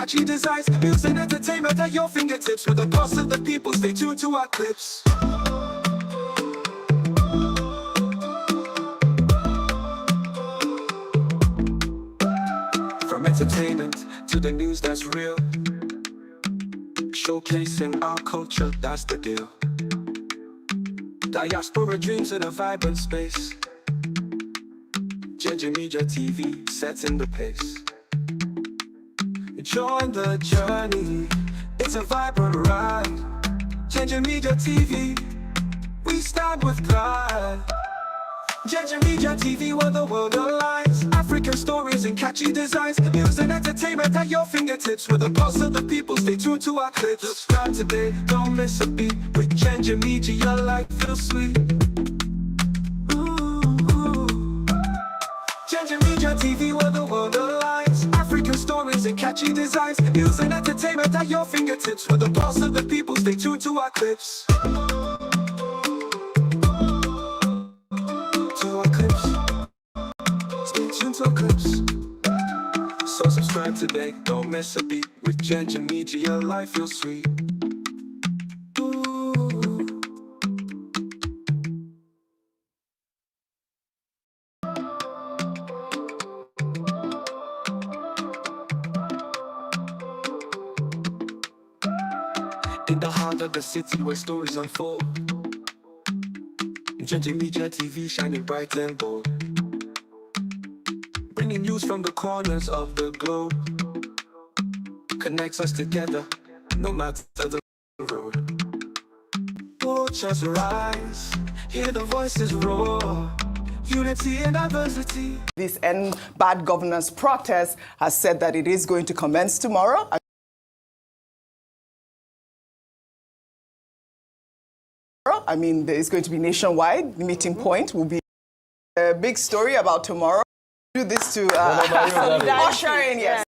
catchy designs, news and entertainment at your fingertips. With the pulse of the people, stay tuned to our clips. From entertainment to the news that's real, showcasing our culture, that's the deal. Diaspora dreams in a vibrant space. Ginger Media TV setting the pace. Join the journey, it's a vibrant ride. Ginger Media TV, we stand with pride. Ginger Media TV, where the world aligns. African stories and catchy designs, news and entertainment at your fingertips. With the pulse of the people, stay tuned to our clips. Subscribe today, don't miss a beat. With Ginger Media, your life feels sweet. Ginger Media TV, where the world aligns. African stories and catchy designs, news and entertainment at your fingertips. With the pulse of the people, stay tuned to our clips. Stay tuned to our clips. So subscribe today, don't miss a beat. With Ginger Media, your life feels sweet. In the heart of the city where stories unfold, Ginger Media TV shining bright and bold, bringing news from the corners of the globe, connects us together, no matter the road. Watch us rise, hear the voices roar, unity and diversity. This End Bad Governance protest has said that it is going to commence tomorrow. I mean, there is going to be nationwide. The meeting point will be a big story about tomorrow. Do this to usher in, yes.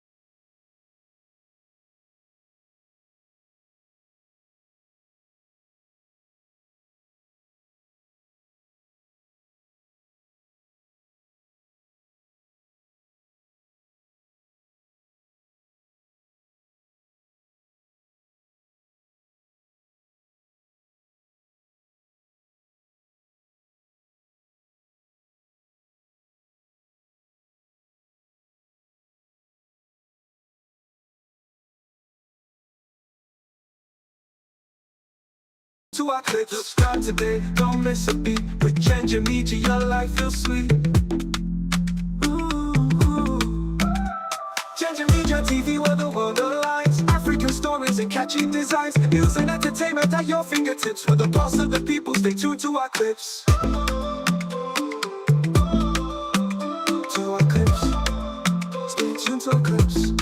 To our clips, subscribe today, don't miss a beat. With Ginger Media, your life feels sweet. Ginger Media TV, where the world aligns. African stories and catchy designs, news and entertainment at your fingertips. With the pulse of the people, stay tuned to our clips. To our clips, stay tuned to our clips.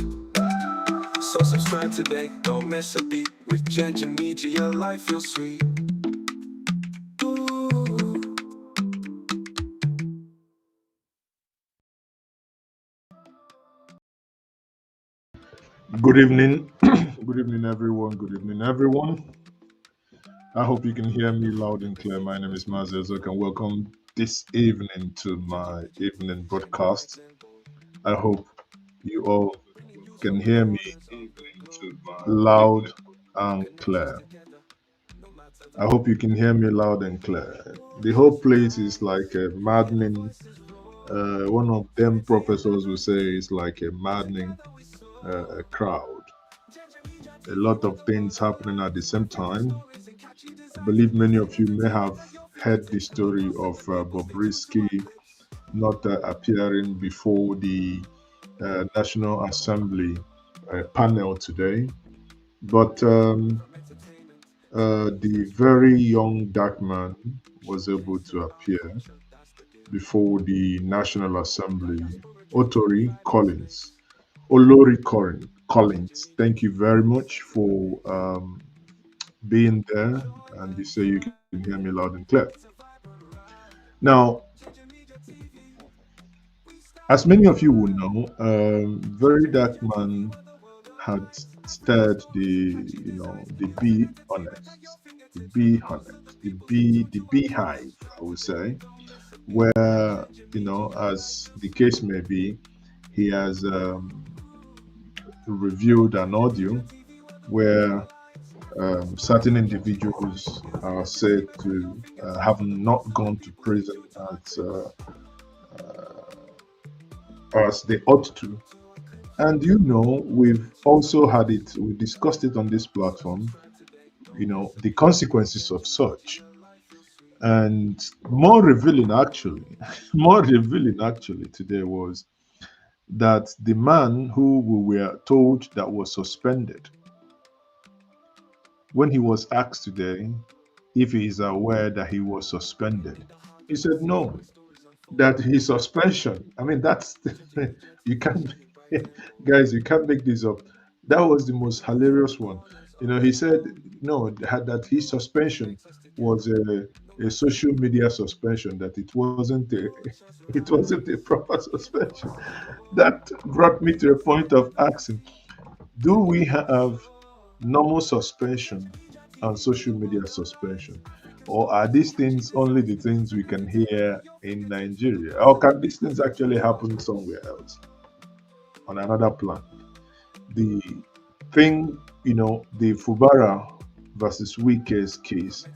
So subscribe today, don't miss a beat. With Ginger Media, your life feels sweet. Good evening. Good evening, everyone. Good evening, everyone. I hope you can hear me loud and clear. My name is Mazel Zok, and welcome this evening to my evening broadcast. I hope you all can hear me loud and clear. I hope you can hear me loud and clear. The whole place is like a maddening. One of them professors will say it's like a maddening crowd. A lot of things happening at the same time. I believe many of you may have heard the story of BobRisky not appearing before the National Assembly panel today. But the very young dark man was able to appear before the National Assembly. Olori Collins, thank you very much for being there, and you say you can hear me loud and clear. Now, as many of you will know, very dark man had stirred the beehive, I would say, where, as the case may be, he has reviewed an audio where certain individuals are said to have not gone to prison as they ought to. And we've also had it, we discussed it on this platform, the consequences of such. And more revealing actually today was that the man who we were told that was suspended, when he was asked today if he is aware that he was suspended, he said no, that his suspension, I mean, that's, you can't, guys, you can't make this up. That was the most hilarious one. He said no, that his suspension was a social media suspension, that it wasn't a proper suspension. That brought me to a point of asking, do we have normal suspension and social media suspension? Or are these things only the things we can hear in Nigeria? Or can these things actually happen somewhere else, on another planet? The thing, the Fubara versus Wike's case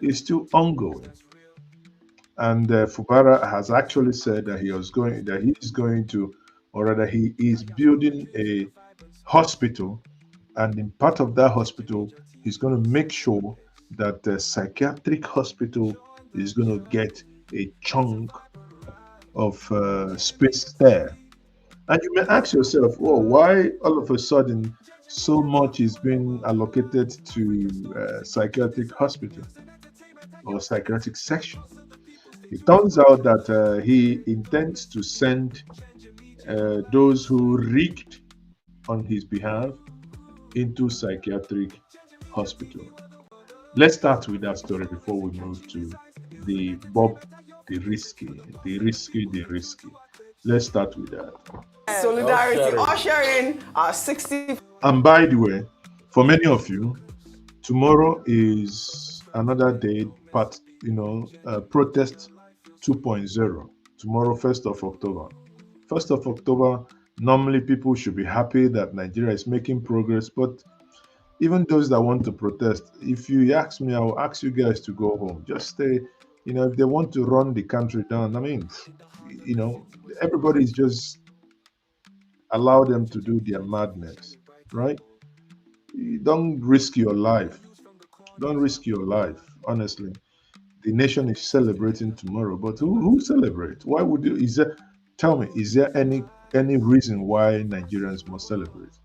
is still ongoing. And Fubara has actually said that he is going to, or rather he is building a hospital, and in part of that hospital, he's going to make sure that the psychiatric hospital is going to get a chunk of space there. And you may ask yourself, oh, why all of a sudden so much is being allocated to psychiatric hospital or psychiatric section? It turns out that he intends to send those who rigged on his behalf into psychiatric hospital. Let's start with that story before we move to the BobRisky. Let's start with that. Solidarity, ushering our 60. And by the way, for many of you, tomorrow is another day, protest 2.0. Tomorrow, 1st of October. 1st of October, normally people should be happy that Nigeria is making progress, but even those that want to protest, if you ask me, I will ask you guys to go home. Just stay. If they want to run the country down, I mean, everybody is just allow them to do their madness, right? Don't risk your life. Don't risk your life, honestly. The nation is celebrating tomorrow, but who celebrate? Why would you? Tell me, is there any reason why Nigerians must celebrate?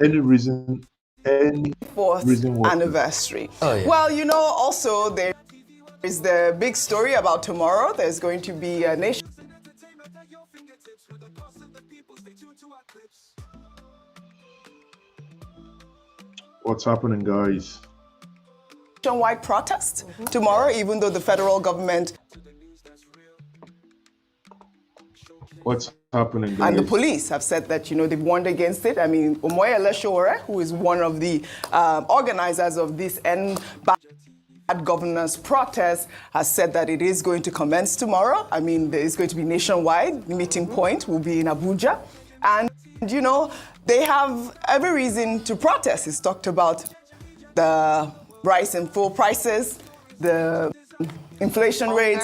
Any reason? Any 4th reason anniversary. Oh, yeah. Well, also there is the big story about tomorrow. There's going to be a nation. What's happening, guys? Nationwide protest tomorrow, even though the federal government What's happening, guys? and the police have said that, they've warned against it. I mean, Omoyele Sowore, who is one of the organizers of this End Bad Governance protest, has said that it is going to commence tomorrow. I mean, there is going to be nationwide. The meeting point will be in Abuja. And, they have every reason to protest. It's talked about the rise in fuel prices, the inflation rate,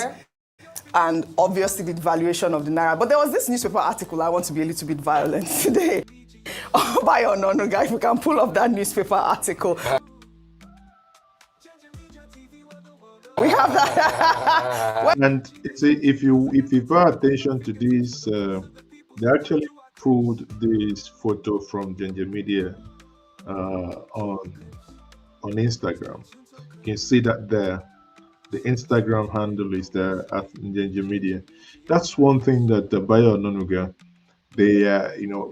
and obviously the devaluation of the naira. But there was this newspaper article, I want to be a little bit violent today, by Ononuga, if we can pull up that newspaper article. We have that. And if you pay attention to this, they actually pulled this photo from Ginger Media on Instagram. You can see that there. The Instagram handle is there at Ginger Media. That's one thing that Bayo Ononuga,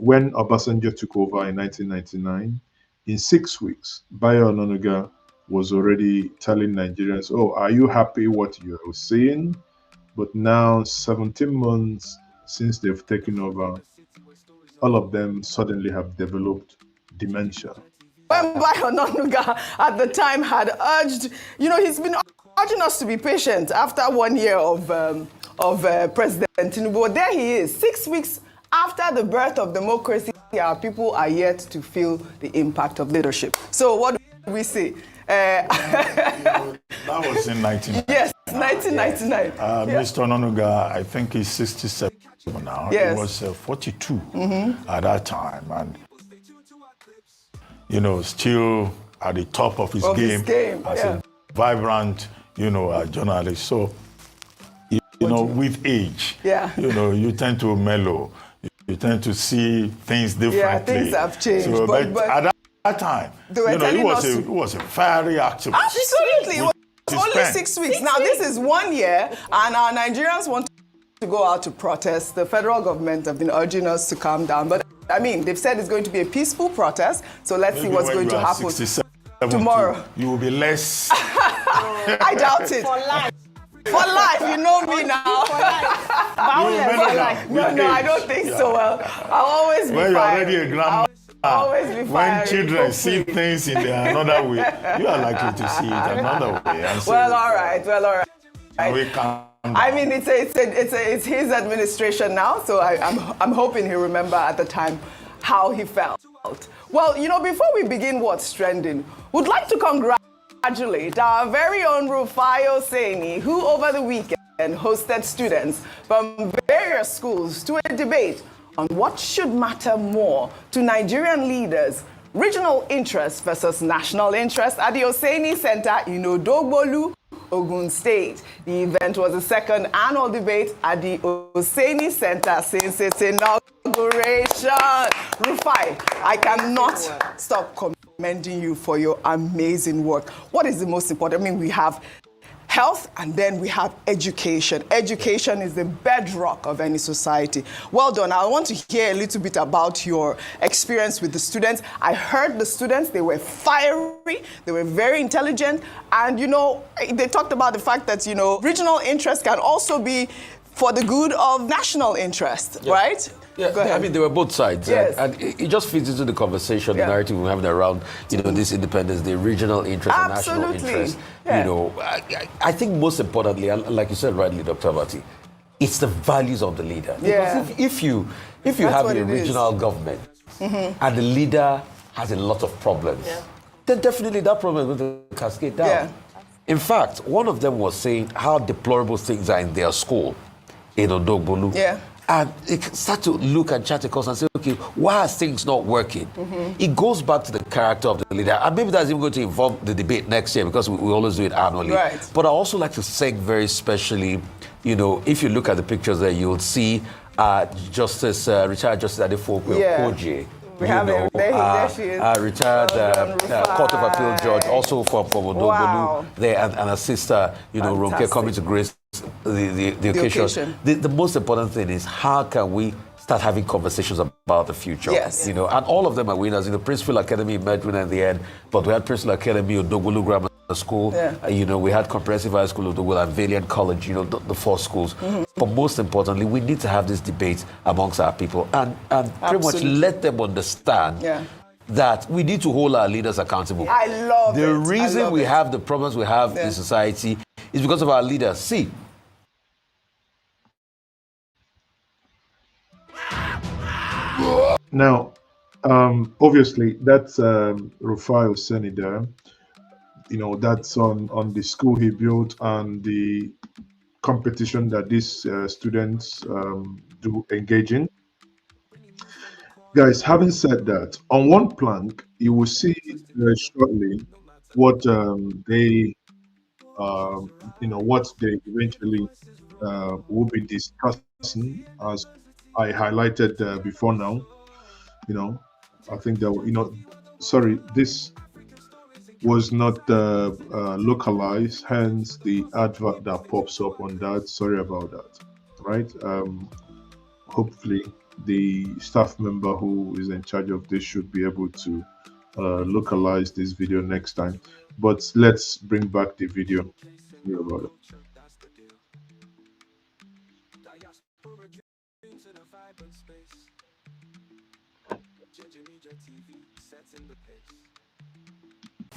when Obasanjo took over in 1999, in 6 weeks, Bayo Ononuga was already telling Nigerians, oh, are you happy what you're seeing? But now, 17 months since they've taken over, all of them suddenly have developed dementia. When Bayo Ononuga at the time had urged, he's been urging us to be patient after 1 year of President Tinubu. There he is, 6 weeks after the birth of democracy. our people are yet to feel the impact of leadership. So what do we say? That was in 1999. Yes, 1999. Mr. Ononuga, I think he's 67 now. Yes. He was 42 at that time, and still at the top of his game as a vibrant, journalist. So, with age, you tend to mellow. You tend to see things differently. Yeah, things have changed. So, but at that time, he was a very active. Absolutely. It was only 6 weeks. Now, this is 1 year, and our Nigerians want to go out to protest. The federal government have been urging us to calm down. But, they've said it's going to be a peaceful protest. So let's see what's going to happen. Tomorrow. You will be less. I doubt it. For life. For life, you know me now. For life. No, I don't think so. Well, I'll always be when you're already a grandma, when children see things in another way, you are likely to see it another way. Well, all right. I mean, it's his administration now, so I'm hoping he'll remember at the time how he felt. Well, before we begin what's trending, we'd like to congratulate our very own Rufai Oseni, who over the weekend hosted students from various schools to a debate on what should matter more to Nigerian leaders: regional interest versus national interest at the Oseni Center in Odogbolu, Ogun State. The event was the second annual debate at the Oseni Center since its inauguration. Rufai, I cannot stop commending you for your amazing work. What is the most important? We have health, and then we have education. Education is the bedrock of any society. Well done. I want to hear a little bit about your experience with the students. I heard the students, they were fiery, they were very intelligent, and they talked about the fact that, regional interest can also be for the good of national interest, right? Yeah, there were both sides. Yes. And it just fits into the conversation, the narrative we're having around, this independence, the regional interest and national interest. Yeah. I think most importantly, like you said rightly, Dr. Abati, it's the values of the leader. Yeah. Because if you have a regional government and the leader has a lot of problems, then definitely that problem is going to cascade down. Yeah. In fact, one of them was saying how deplorable things are in their school in Odogbolu. Yeah. And they start to look and chat across and say, okay, why are things not working? It goes back to the character of the leader. And maybe that's even going to involve the debate next year, because we always do it annually. Right. But I also like to thank very specially, if you look at the pictures there, you'll see retired Justice Adefoku Okoje. We have him. There she is. Retired Court of Appeal judge, also from Odogbolu there, and her sister, Ronke, coming to grace the occasion. The most important thing is, how can we start having conversations about the future? Yes. And all of them are winners. Principal Academy emerged winner in the end, but we had Principal Academy, Odogbolu Grammar School, we had Comprehensive High School, Odogbolu, and Valiant College, the four schools. But most importantly, we need to have this debate amongst our people and pretty much let them understand that we need to hold our leaders accountable. I love the reason we have the problems we have in society is because of our leaders. See, now, obviously, that's Rufai Oseni there. That's on the school he built and the competition that these students do engage in. Guys, having said that, on one plank, you will see shortly what they eventually will be discussing, as I highlighted before now. I think that, this was not localized, hence the advert that pops up on that. Sorry about that, right? Hopefully the staff member who is in charge of this should be able to localize this video next time. But let's bring back the video. Hear about it.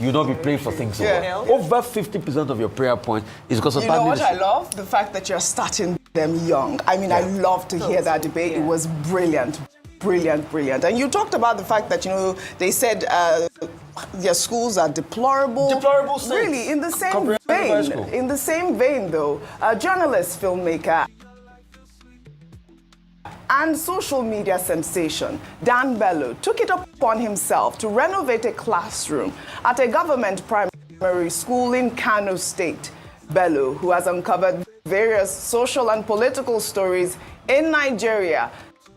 you not be praying for things. Over 50% of your prayer point is because of bad leadership. I love? The fact that you're starting them young. I love to hear that debate. It was brilliant. Brilliant, brilliant. And you talked about the fact that, they said their schools are deplorable. Deplorable states. Really, in the same vein, though, a journalist, filmmaker, and social media sensation, Dan Bello, took it upon himself to renovate a classroom at a government primary school in Kano State. Bello, who has uncovered various social and political stories in Nigeria,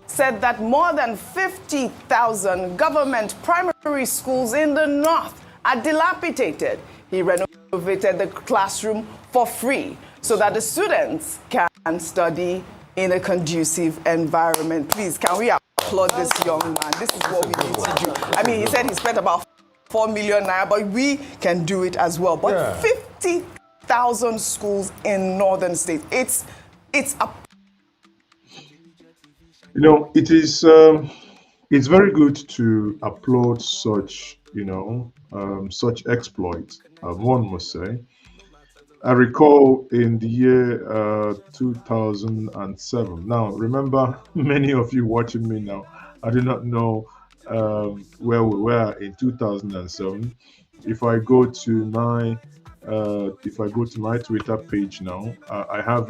said that more than 50,000 government primary schools in the north are dilapidated. He renovated the classroom for free so that the students can study in a conducive environment. Please, can we applaud this young man? This is what we need to do. I mean, he said he spent about 4 million naira, but we can do it as well. But 50,000 schools in northern states, it's a... It is, it's very good to applaud such, such exploits, one must say. I recall in the year 2007. Now, remember, many of you watching me now, I do not know where we were in 2007. If I go to my Twitter page now, I have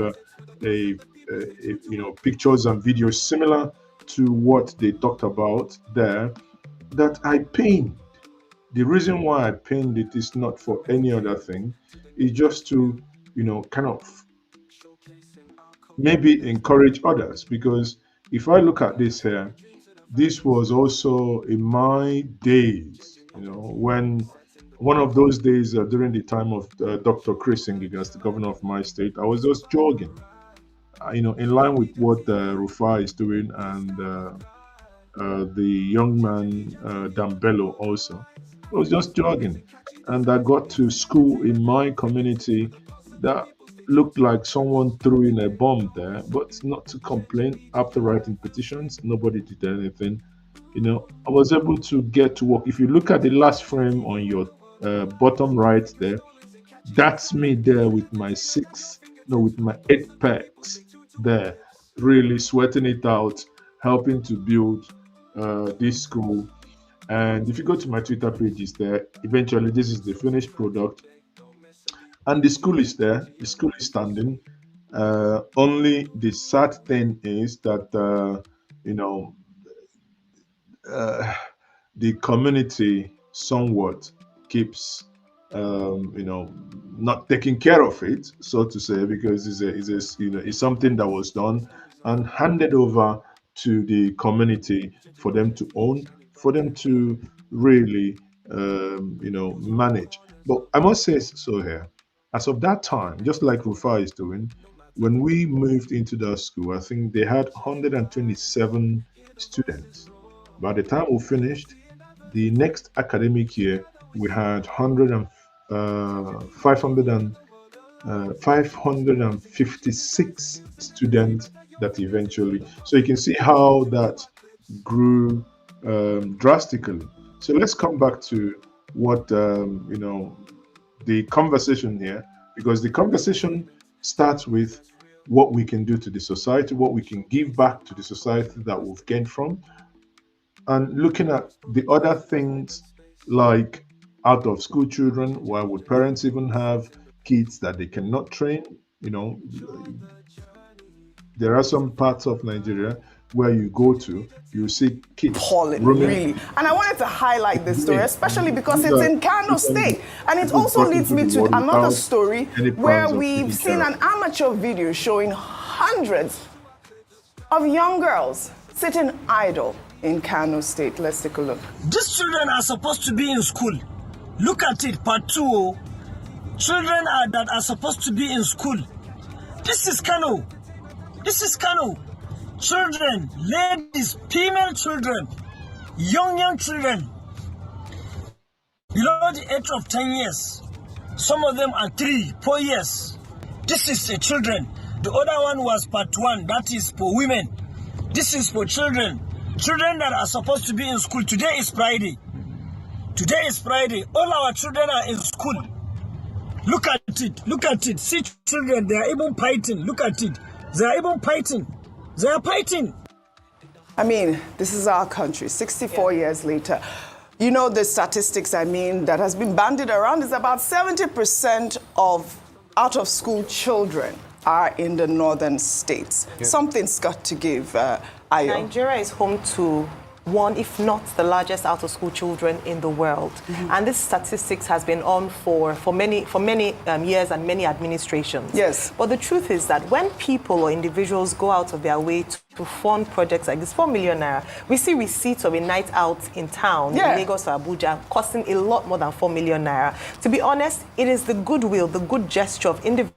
pictures and videos similar to what they talked about there that I pinned. The reason why I pinned it is not for any other thing. It's just to, kind of maybe encourage others. Because if I look at this here, this was also in my days, when one of those days during the time of Dr. Chris Ngigas, the governor of my state, I was just jogging. In line with what Rufai is doing, and the young man Dan Bello also. I was just jogging, and I got to school in my community that looked like someone threw in a bomb there, but not to complain. After writing petitions, nobody did anything. I was able to get to work. If you look at the last frame on your bottom right there, that's me there with my 8 packs there, really sweating it out, helping to build this school. And if you go to my Twitter pages there, eventually this is the finished product. And the school is there, the school is standing. Only the sad thing is that, the community somewhat keeps not taking care of it, so to say, because it's something that was done and handed over to the community for them to own, for them to really manage. But I must say so here, as of that time, just like Rufai is doing, when we moved into that school, I think they had 127 students. By the time we finished, the next academic year, we had 556 students that eventually. So you can see how that grew drastically. So let's come back to what the conversation here, because the conversation starts with what we can do to the society, what we can give back to the society that we've gained from, and looking at the other things like out of school children. Why would parents even have kids that they cannot train? There are some parts of Nigeria where you go to, you see kids really. And I wanted to highlight this story, especially because it's in Kano State. And it also leads me to another story where we've seen an amateur video showing hundreds of young girls sitting idle in Kano State. Let's take a look. These children are supposed to be in school. Look at it, part 2. Children that are supposed to be in school. This is Kano. This is Kano. Children, ladies, female children, young children, below the age of 10 years. Some of them are 3, 4 years. This is the children. The other one was part 1, that is for women. This is for children. Children that are supposed to be in school. Today is Friday. Today is Friday. All our children are in school. Look at it. Look at it. See children, they are even fighting. Look at it. They are even fighting. They are fighting. I mean, this is our country, 64 years later. You know, the statistics, I mean, that has been bandied around is about 70% of out-of-school children are in the northern states. Yeah. Something's got to give, Ayo. Nigeria is home to one, if not the largest out-of-school children in the world. Mm-hmm. And this statistics has been on for many years and many administrations. Yes. But the truth is that when people or individuals go out of their way to fund projects like this, 4 million naira, we see receipts of a night out in town, in Lagos or Abuja, costing a lot more than 4 million naira. To be honest, it is the goodwill, the good gesture of individuals,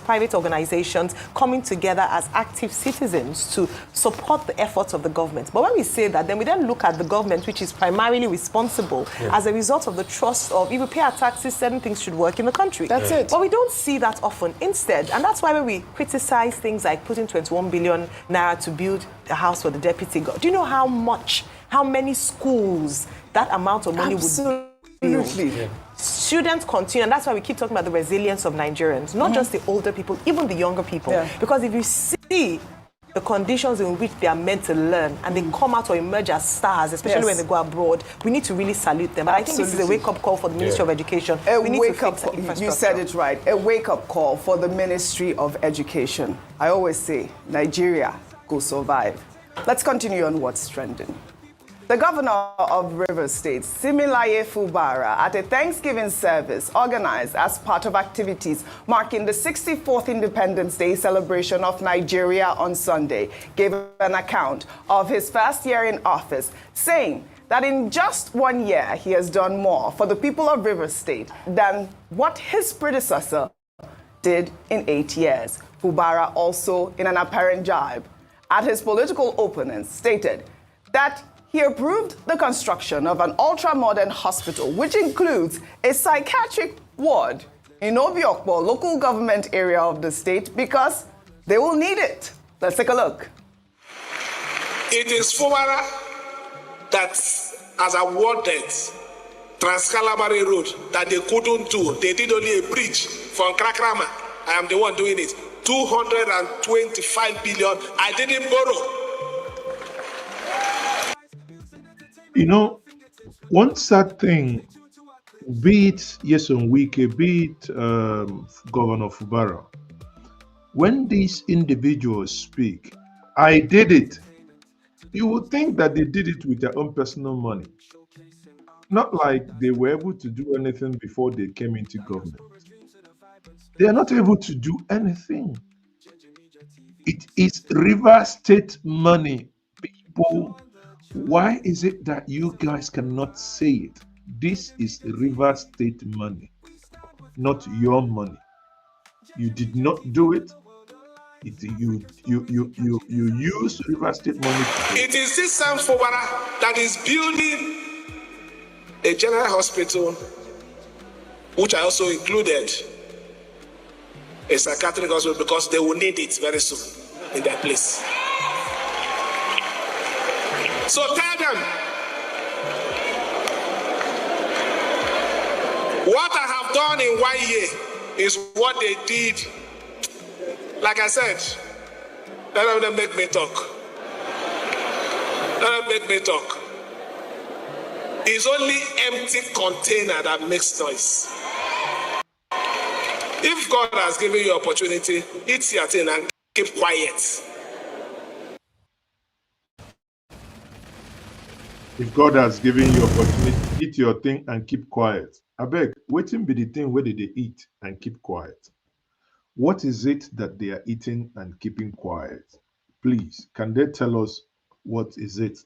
private organizations coming together as active citizens to support the efforts of the government. But when we say that, then we then look at the government, which is primarily responsible as a result of the trust of, if we pay our taxes, certain things should work in the country. That's it. But we don't see that often. Instead, and that's why when we criticize things like putting 21 billion naira to build a house for the deputy governor, do you know how many schools that amount of money would Absolutely. Students continue, and that's why we keep talking about the resilience of Nigerians, not just the older people, even the younger people. Yeah. Because if you see the conditions in which they are meant to learn and they come out or emerge as stars, especially when they go abroad, we need to really salute them. And I think this is a wake-up call for the Ministry of Education. We need to fix the infrastructure. You said it right. A wake-up call for the Ministry of Education. I always say, Nigeria go survive. Let's continue on what's trending. The governor of Rivers State, Similaye Fubara, at a Thanksgiving service organized as part of activities marking the 64th Independence Day celebration of Nigeria on Sunday, gave an account of his first year in office, saying that in just 1 year he has done more for the people of Rivers State than what his predecessor did in 8 years. Fubara also, in an apparent jibe at his political opponents, stated that he approved the construction of an ultra-modern hospital, which includes a psychiatric ward in Obiokpo, local government area of the state, because they will need it. Let's take a look. It is Fubara that has awarded Trans-Calabari Road that they couldn't do. They did only a bridge from Krakrama. I am the one doing it. 225 billion. I didn't borrow. You know, one sad thing, be it Wike, be it Governor Fubara, when these individuals speak, I did it, you would think that they did it with their own personal money. Not like they were able to do anything before they came into government. They are not able to do anything. It is River State money, people. Why is it that you guys cannot say it? This is River State money, not your money. You did not do it. You use River State money. It is this Sam Fubara that is building a general hospital, which I also included a psychiatric hospital, because they will need it very soon in their place. So tell them, what I have done in 1 year is what they did. Like I said, let them make me talk. Let them make me talk. It's only empty container that makes noise. If God has given you opportunity, eat your thing and keep quiet. If God has given you opportunity, eat your thing and keep quiet. I beg, waiting be the thing where did they eat and keep quiet? What is it that they are eating and keeping quiet? Please, can they tell us what is it?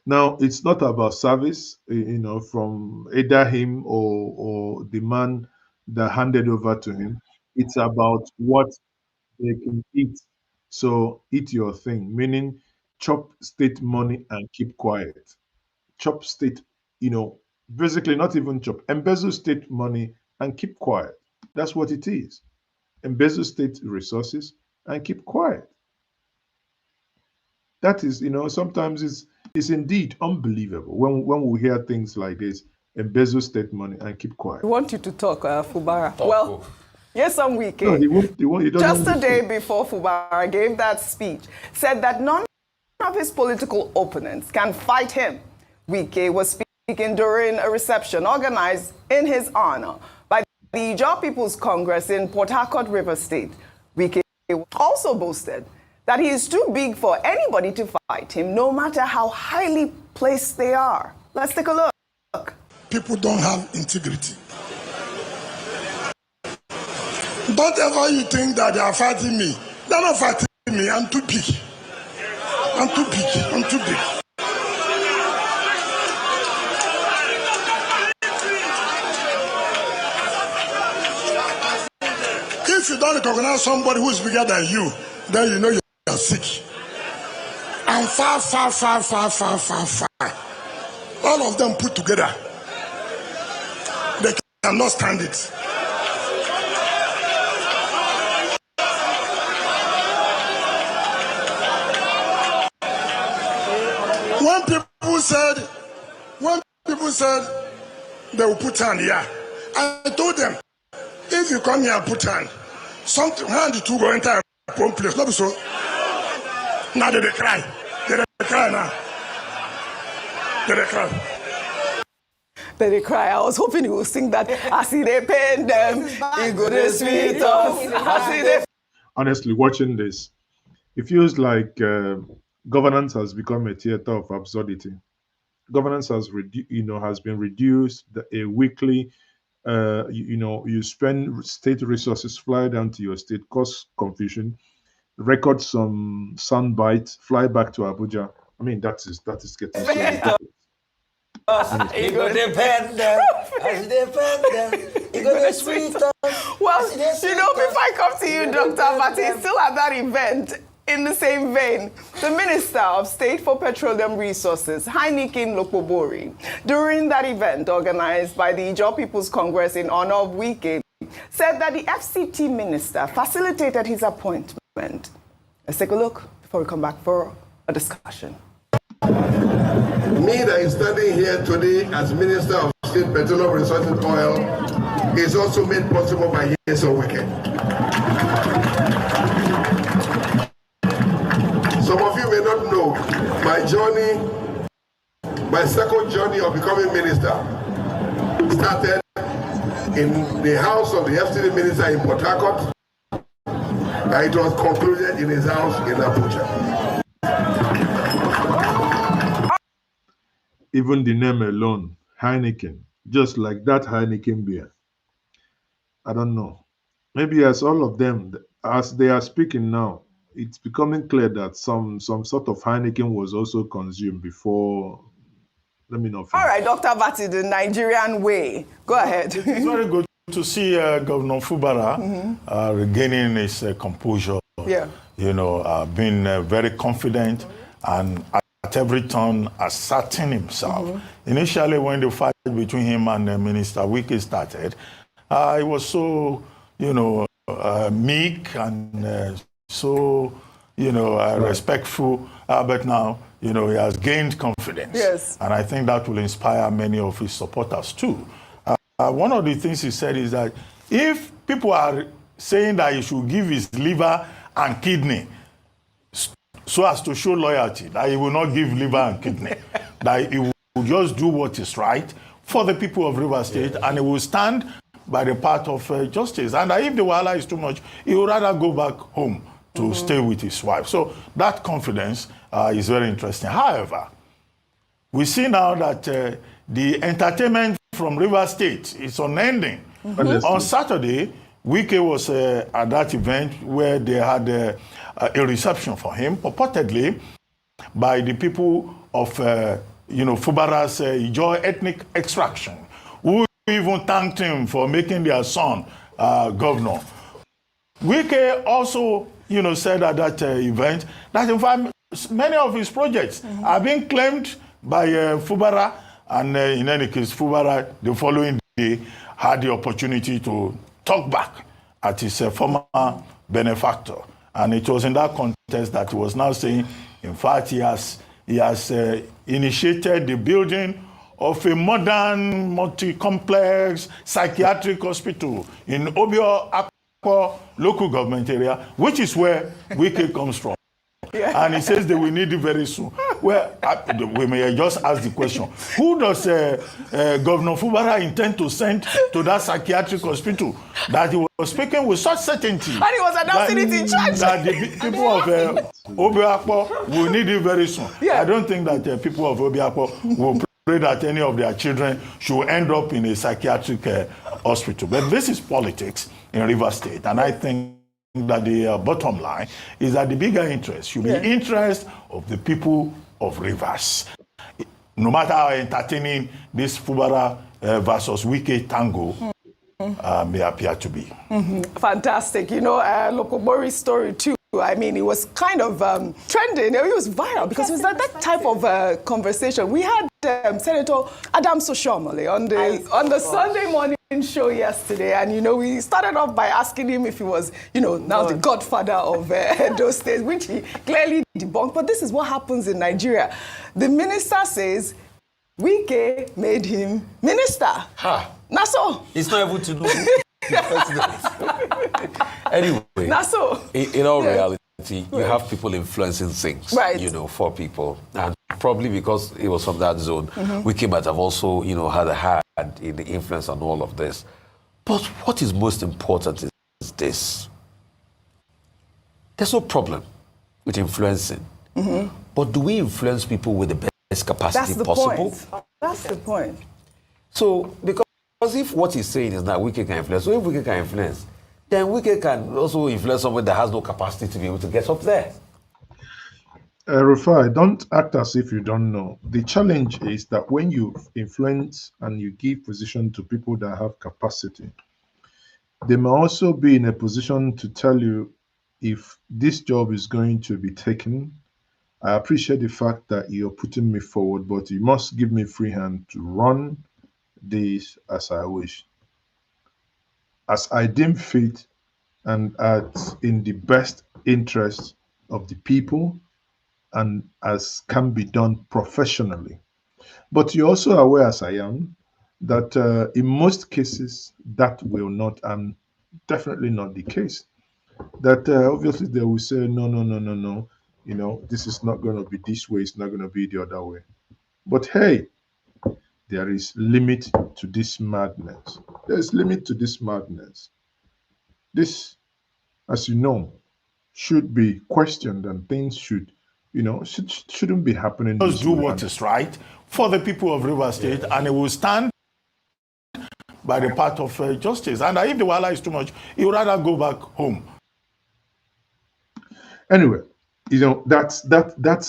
Now, it's not about service, from either him or the man that handed over to him. It's about what they can eat. So eat your thing, meaning chop state money and keep quiet. Chop state, basically not even chop, embezzle state money and keep quiet. That's what it is. Embezzle state resources and keep quiet. That is, sometimes it's indeed unbelievable when we hear things like this, embezzle state money and keep quiet. I want you to talk, Fubara. Well, yes, on Wike. No, he doesn't just a day before Fubara gave that speech, said that none of his political opponents can fight him. Wike was speaking during a reception organized in his honor by the Ijaw People's Congress in Port Harcourt, River State. Wike also boasted that he is too big for anybody to fight him, no matter how highly placed they are. Let's take a look. People don't have integrity. Don't ever you think that they are fighting me. They're not fighting me. I'm too big. I'm too big. I'm too big. If you don't recognize somebody who is bigger than you, then you know you are sick. I'm far. All of them put together, they cannot stand it. When people said they will put hand here, I told them, if you come here and put hand, something hand to go enter one place. Not so. Now they cry. They cry now. They cry. They cry. I was hoping he would sing that. I see they pain them. He go to sweet us. I see they. Honestly, watching this, it feels like governance has become a theater of absurdity. Governance has been reduced. A weekly, you spend state resources, fly down to your state, cause confusion, record some soundbite, fly back to Abuja. I mean, that is getting so ridiculous. You go depend them. As depend them. You go to sweet us. Well, before I come to you, Dr. Vati, still at that event, in the same vein, the Minister of State for Petroleum Resources, Heineken Lokobori, during that event organized by the Ijaw People's Congress in honor of Wike, said that the FCT minister facilitated his appointment. Let's take a look before we come back for a discussion. Me that is standing here today as Minister of State Petroleum Resources and Oil is also made possible by years of Wike. Some of you may not know my second journey of becoming minister started in the house of the FCT minister in Port Harcourt, and it was concluded in his house in Abuja. Even the name alone, Heineken, just like that Heineken beer. I don't know. Maybe as all of them, as they are speaking now, it's becoming clear that some sort of Heineken was also consumed before. Let me know. All right, Dr. Vati, the Nigerian way. Go ahead. It's very good to see Governor Fubara regaining his composure. Yeah. Being very confident and at every turn asserting himself. Initially, when the fight between him and Minister Wike started, he was so, meek and so, respectful. But now, he has gained confidence. Yes. And I think that will inspire many of his supporters too. One of the things he said is that if people are saying that he should give his liver and kidney so as to show loyalty, that he will not give liver and kidney, that he will just do what is right for the people of River State, and he will stand by the path of justice. And if the wahala is too much, he would rather go back home to stay with his wife. So that confidence is very interesting. However, we see now that the entertainment from River State is unending. On Saturday, Wike was at that event where they had a reception for him, purportedly by the people of Fubara's Ijaw ethnic extraction, who even thanked him for making their son governor. Wike also, said at that event that in fact many of his projects are being claimed by Fubara, and in any case, Fubara the following day had the opportunity to talk back at his former benefactor, and it was in that context that he was now saying, in fact, he has initiated the building of a modern, multi-complex psychiatric hospital in Obio Akwa local government area, which is where Wike comes from. and he says they will need it very soon. Well, we may just ask the question, who does Governor Fubara intend to send to that psychiatric hospital that he was speaking with such certainty? And he was announcing it in church. That the people of Obiakpo will need it very soon. I don't think that people of Obiakpo will pray that any of their children should end up in a psychiatric hospital. But this is politics in Rivers State, and I think that the bottom line is that the bigger interest should be interest of the people of Rivers. No matter how entertaining this Fubara versus Wike tango may appear to be. Fantastic. You know, Lokobori's story too. I mean, it was kind of trending. It was viral because it was that type of conversation. We had Senator Adam Soshomole on the Sunday morning show yesterday, and you know, we started off by asking him if he was, you know, now the godfather of those states, which he clearly debunked. But this is what happens in Nigeria. The minister says Wike made him minister. Naso. It's not able to do Anyway, Naso. In all reality, you have people influencing things, you know, for people. And probably because it was from that zone, Wike might have also, you know, had a hand in the influence on all of this. But what is most important is this. There's no problem with influencing. But do we influence people with the best capacity possible? That's the point. So, because if what he's saying is that Wike can influence, so if Wike can influence, then Wike can also influence someone that has no capacity to be able to get up there. Rufai, don't act as if you don't know. The challenge is that when you influence and you give position to people that have capacity, they may also be in a position to tell you if this job is going to be taken. I appreciate the fact that you're putting me forward, but you must give me free hand to run this as I wish, as I deem fit, and in the best interest of the people, and as can be done professionally. But you're also aware, as I am, that in most cases that will not, and definitely not the case. That obviously they will say, no, you know, this is not going to be this way, it's not going to be the other way. But hey, there is limit to this madness. There's limit to this madness. This, as you know, should be questioned, and things should, you know, shouldn't be happening. Just do what is right for the people of Rivers State, and it will stand by the path of justice. And if the wala is too much, he would rather go back home. Anyway, you know, that's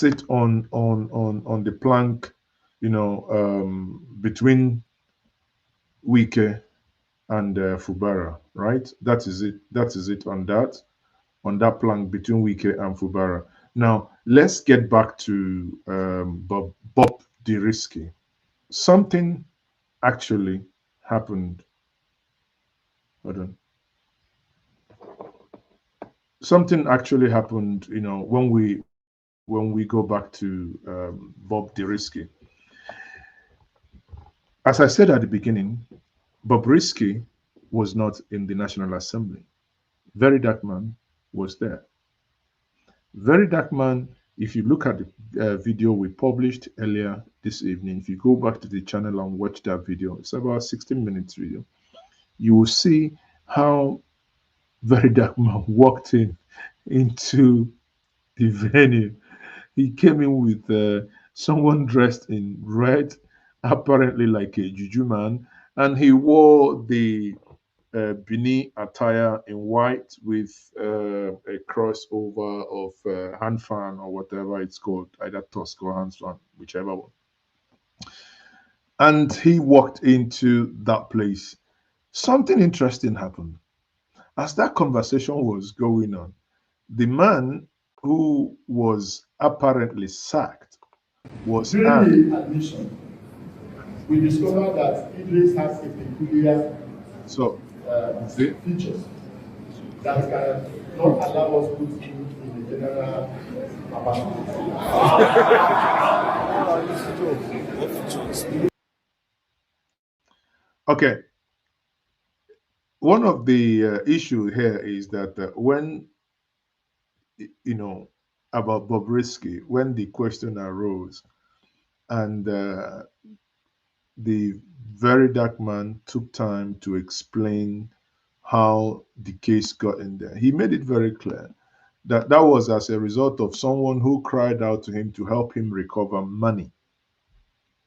it on the plank, you know, between Wike and Fubara, right? That is it. That is it on that plank between Wike and Fubara. Now let's get back to BobRisky. Something actually happened. Hold on. Something actually happened, you know, when we go back to BobRisky. As I said at the beginning, BobRisky was not in the National Assembly. Very Dark Man was there. Very Dark Man, if you look at the video we published earlier this evening, if you go back to the channel and watch that video, it's about a 16 minutes video, you will see how Very Dark Man walked into the venue. He came in with someone dressed in red, apparently like a juju man, and he wore the Bini attire in white with a crossover of hand fan or whatever it's called, either tusk or hand fan, whichever one. And he walked into that place. Something interesting happened. As that conversation was going on, the man who was apparently sacked was asked. Admission. We discovered that Idris has a peculiar features that can not allow us to put him in the general apartment. Okay. One of the issue here is that when, you know, about BobRisky when the question arose, and the very dark man took time to explain how the case got in there. He made it very clear that that was as a result of someone who cried out to him to help him recover money,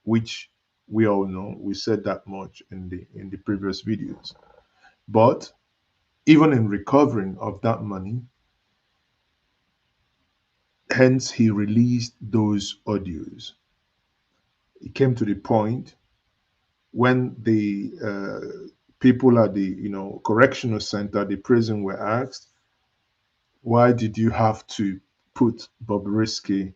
which we all know. We said that much in the previous videos. But even in recovering of that money, hence he released those audios. It came to the point when the people at the correctional center, the prison, were asked, why did you have to put BobRisky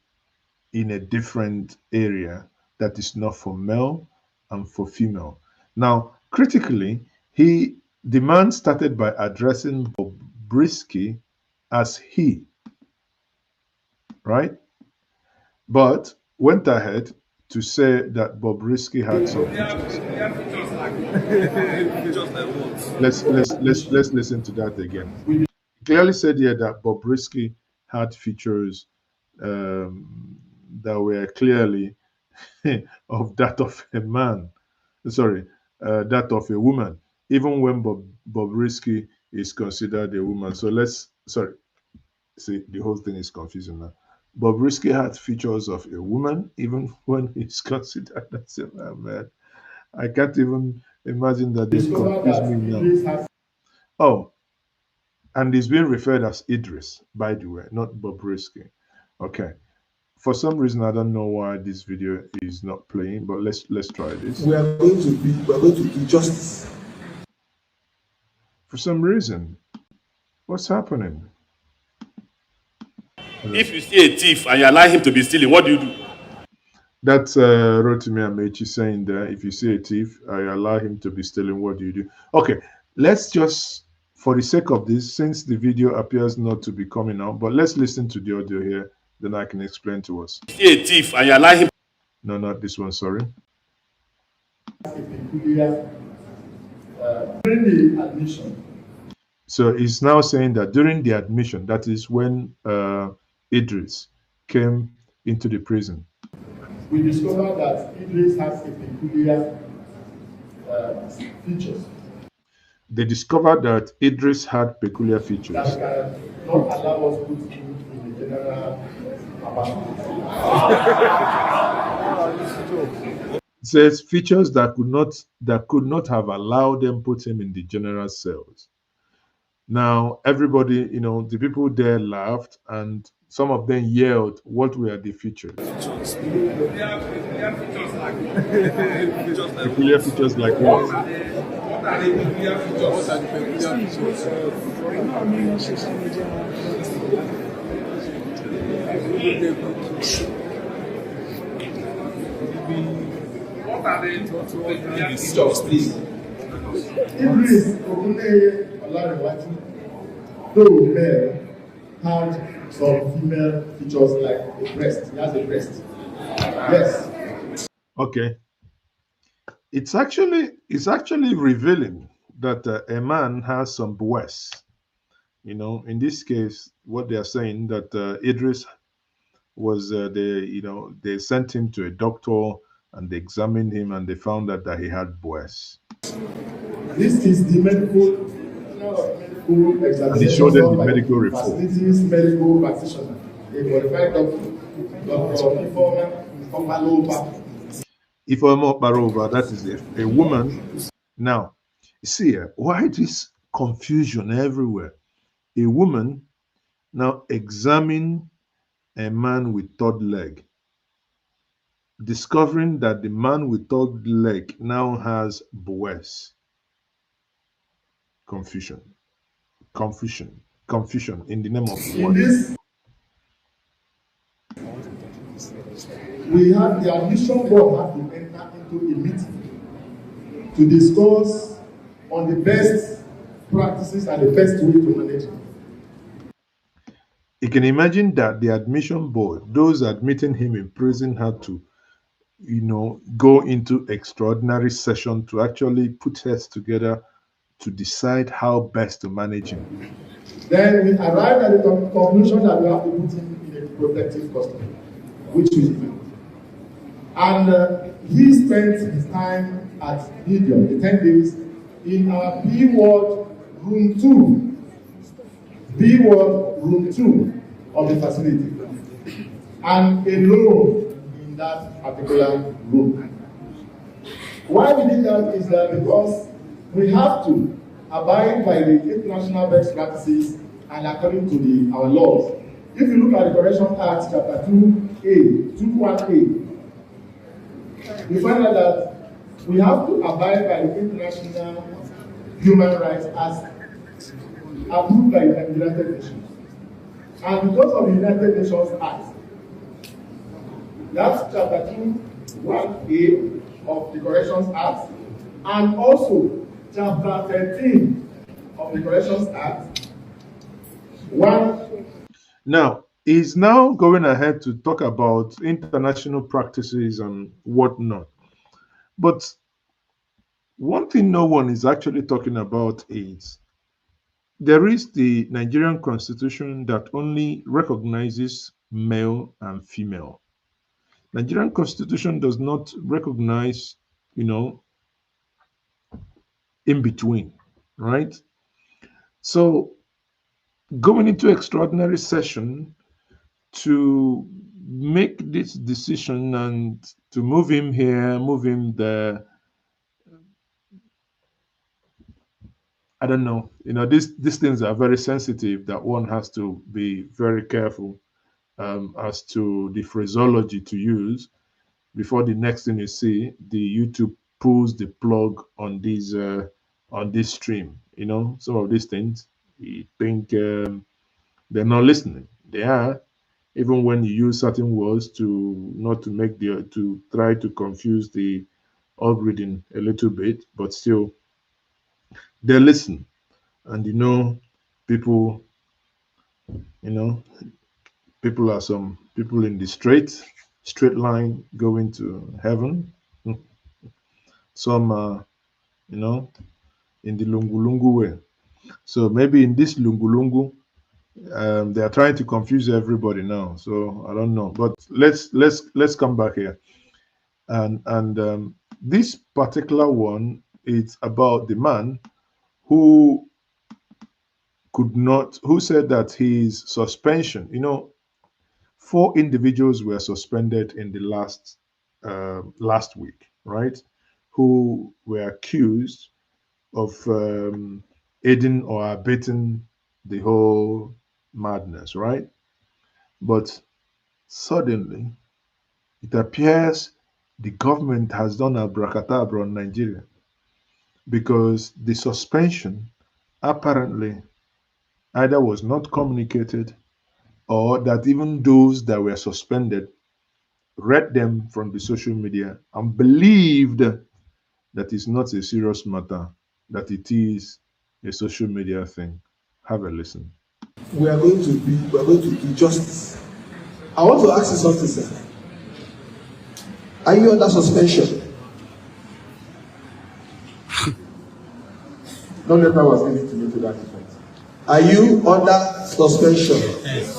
in a different area that is not for male and for female? Now, critically, the man started by addressing BobRisky as he, right? But went ahead to say that BobRisky had some features. Let's listen to that again. He clearly said here that BobRisky had features that were clearly of that of a man. Sorry, that of a woman, even when BobRisky is considered a woman. So see, the whole thing is confusing now. BobRisky had features of a woman, even when he's considered as a man. I can't even imagine that they confuse me now. Oh, and he's being referred as Idris, by the way, not BobRisky. Okay. For some reason, I don't know why this video is not playing, but let's try this. We are going to do justice. For some reason, what's happening? If you see a thief and you allow him to be stealing, what do you do? That's Rotimi Amechi saying there, if you see a thief, I allow him to be stealing, what do you do? Okay, let's just, for the sake of this, since the video appears not to be coming out, but let's listen to the audio here, then I can explain to us. If you see a thief and you allow him... No, not this one, sorry. During the admission. So he's now saying that during the admission, that is when Idris came into the prison, we discovered that Idris has a peculiar features. They discovered that Idris had peculiar features that cannot allow us to put him in the general apartment. It says features that could not have allowed them put him in the general cells. Now everybody, the people there laughed, and some of them yelled, "What were the features?" Peculiar features like what? What are the peculiar features? What are the peculiar features? What are the peculiar features, please? Idris Ogunleye Olariwaju, though male, had some female features like a breast. He has a breast. Yes. Okay. It's actually revealing that a man has some breasts. In this case, what they are saying that Idris was they sent him to a doctor and they examined him and they found out that he had breasts. This is the medical examination. And he showed them the medical report. Facilities medical practitioner, a qualified doctor, Dr. Ifeoma Barova, that is a woman. Now, see, why this confusion everywhere? A woman now examine a man with third leg, discovering that the man with third leg now has breasts. Confusion in the name of what? We have the admission board have to enter into a meeting to discuss on the best practices and the best way to manage it. You can imagine that the admission board, those admitting him in prison, had to, go into extraordinary session to actually put heads together to decide how best to manage him. Then we arrived at the conclusion that we have to put him in a protective custody, which we did. And he spent his time at Medium, the 10 days, in our B Ward Room 2. B Ward Room 2 of the facility. And alone in that particular room. Why we did that is that because we have to abide by the international best practices and according to our laws. If you look at the Correction Act, Chapter 2A, 21A, we find out that we have to abide by the international human rights as approved by the United Nations. And because of the United Nations Act, that's Chapter 21A of the Corrections Act, and also Chapter 13 of the Corrections Act. Now, he's now going ahead to talk about international practices and whatnot. But one thing no one is actually talking about is there is the Nigerian Constitution that only recognizes male and female. Nigerian Constitution does not recognize, in between, right? So going into extraordinary session to make this decision and to move him here, move him there, I don't know. These things are very sensitive that one has to be very careful as to the phraseology to use before the next thing you see, the YouTube pulls the plug on this stream. Some of these things, you think they're not listening. They are, even when you use certain words to try to confuse the algorithm a little bit, but still they listen. And people are some people in the straight line going to heaven. Some are in the lungu way. So maybe in this lungu they are trying to confuse everybody now. So I don't know, but let's come back here. And this particular one, it's about the man who said that his suspension, 4 individuals were suspended in the last week, right? Who were accused of aiding or abetting the whole madness, right? But suddenly, it appears the government has done abracadabra on Nigeria, because the suspension apparently either was not communicated, or that even those that were suspended read them from the social media and believed that it's not a serious matter, that it is a social media thing. Have a listen. We are going to do justice. I want to ask you something, sir. Are you under suspension? No letter was given to me to that effect. Are you under suspension? Yes.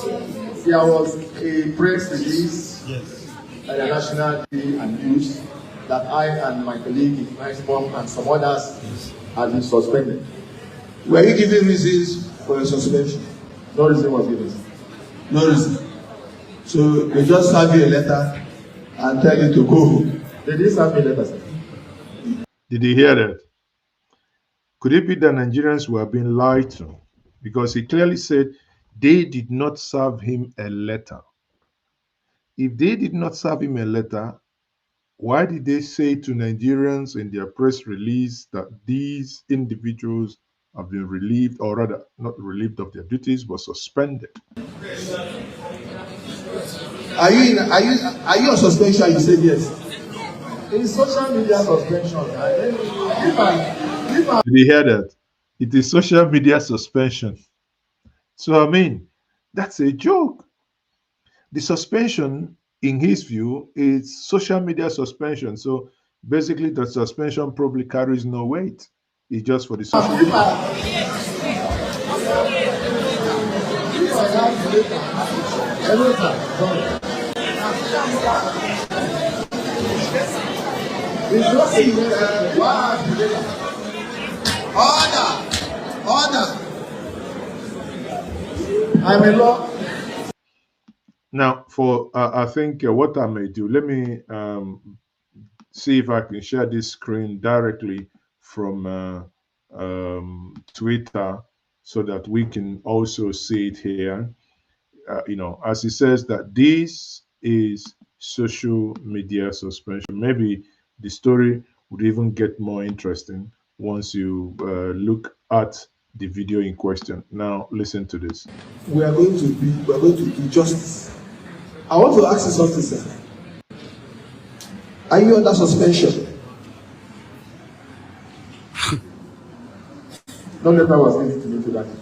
There was a press release by the National Day and News that I and my colleague, Mom, and some others have been suspended. Were you given reasons for your suspension? No reason was given. No reason. So they just serve you a letter and tell you to go. They didn't serve me a letter, sir. Did you hear that? Could it be that Nigerians were being lied to? Because he clearly said they did not serve him a letter. If they did not serve him a letter, why did they say to Nigerians in their press release that these individuals have been relieved, or rather not relieved of their duties, but suspended? Are you on suspension? You said yes. It's social media suspension. Did you hear that? It is social media suspension. So I mean, that's a joke. The suspension, in his view, is social media suspension. So basically, the suspension probably carries no weight. It's just for the social media. Hello, sir. Sorry. It's not a Order. I'm a law. Now, for I think what I may do, let me see if I can share this screen directly from Twitter so that we can also see it here. As it says that this is social media suspension. Maybe the story would even get more interesting once you look at the video in question. Now, listen to this. We are going to do justice. I want to ask you something, sir. Are you under suspension? No letter was given to me to that effect.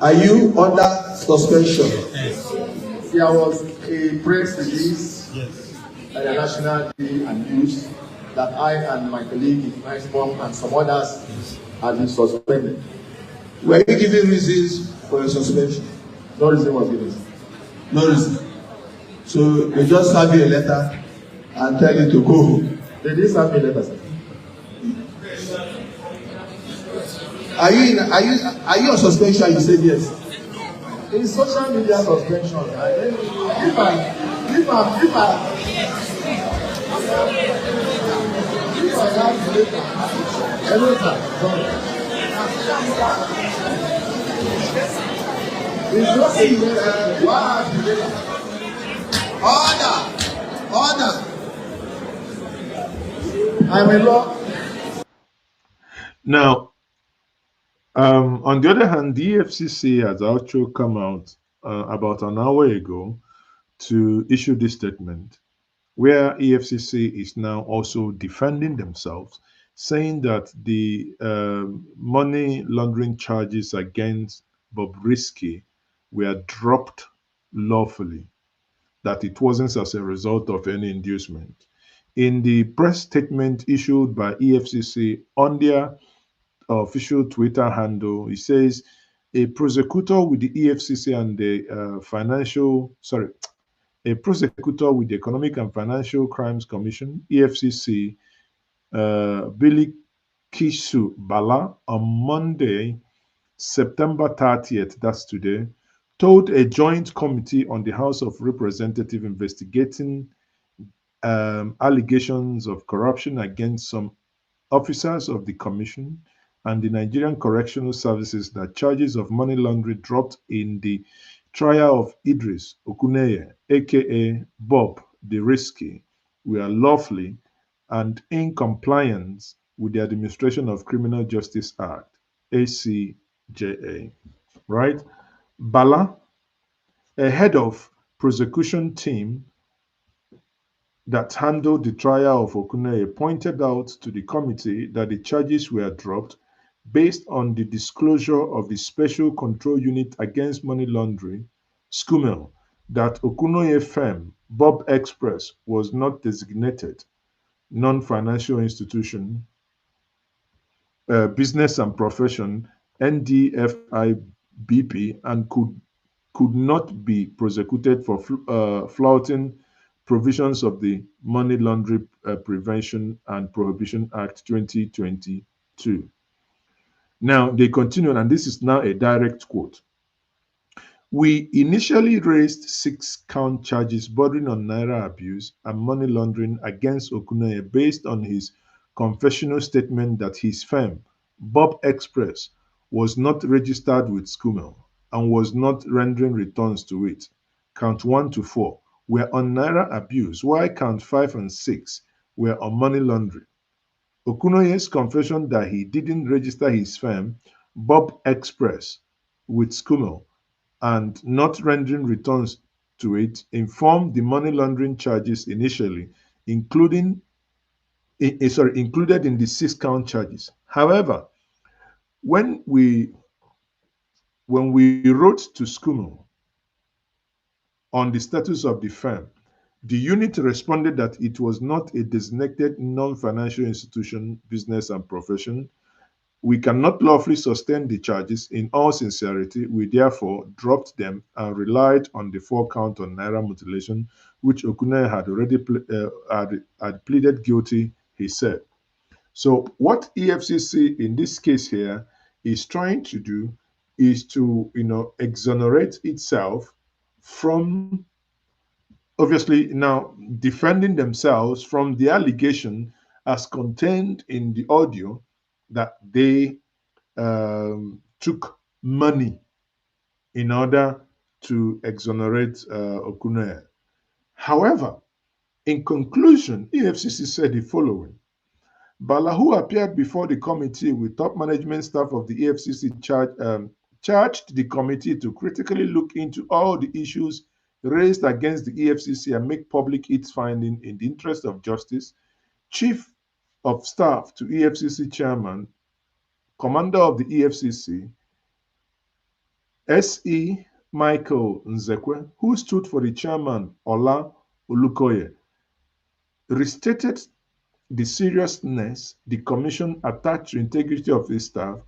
Are you under suspension? Yes. There was a press release by the National Day and News that I and my colleague, Vice Mom, and some others have been suspended. Were you given reasons for your suspension? No reason was given. No reason. So they just have you a letter and tell you to go home. They didn't send me a letter, sir. Are you on suspension? You said yes. In social media suspension, if I have later, hello, sir. Sorry. It's not Order. I'm a law. Now, on the other hand, the EFCC has also come out about an hour ago to issue this statement, where EFCC is now also defending themselves, saying that the money laundering charges against BobRisky were dropped lawfully, that it wasn't as a result of any inducement. In the press statement issued by EFCC on their official Twitter handle, it says a prosecutor with the EFCC and the a prosecutor with the Economic and Financial Crimes Commission, EFCC, Billy Kishu Bala, on Monday, September 30th, that's today, told a joint committee on the House of Representatives investigating allegations of corruption against some officers of the Commission and the Nigerian Correctional Services that charges of money laundering dropped in the trial of Idris Okuneye, aka Bob the Risky, were lawfully and in compliance with the Administration of Criminal Justice Act, ACJA. Right? Bala, a head of prosecution team that handled the trial of Okuneye, pointed out to the committee that the charges were dropped based on the disclosure of the Special Control Unit Against Money Laundering, SCUMEL, that Okuneye firm, Bob Express, was not designated non-financial institution, business and profession, NDFIBP, and could not be prosecuted for flouting provisions of the Money Laundering Prevention and Prohibition Act 2022. Now, they continue, and this is now a direct quote. We initially raised 6-count charges bordering on naira abuse and money laundering against Okuneye based on his confessional statement that his firm, Bob Express, was not registered with SCUMEL and was not rendering returns to it. Count 1 to 4 were on naira abuse, while count 5 and 6 were on money laundering. Okunoye's confession that he didn't register his firm, Bob Express, with SCUMEL and not rendering returns to it informed the money laundering charges initially, included in the 6-count charges. However, when we wrote to SCUMEL on the status of the firm, the unit responded that it was not a designated non-financial institution, business and profession, We cannot lawfully sustain the charges. In all sincerity, we therefore dropped them and relied on the 4-count on Naira mutilation, which Okune had already had pleaded guilty, he said. So what EFCC in this case here is trying to do is to, exonerate itself from, obviously now defending themselves from the allegation as contained in the audio that they took money in order to exonerate Okunoye. However, in conclusion, EFCC said the following. Bala, who appeared before the committee with top management staff of the EFCC, charged the committee to critically look into all the issues raised against the EFCC and make public its finding in the interest of justice. Chief of Staff to EFCC Chairman, Commander of the EFCC, S.E. Michael Nzekwe, who stood for the chairman, Ola Olukoye, restated the seriousness the commission attached to integrity of its staff.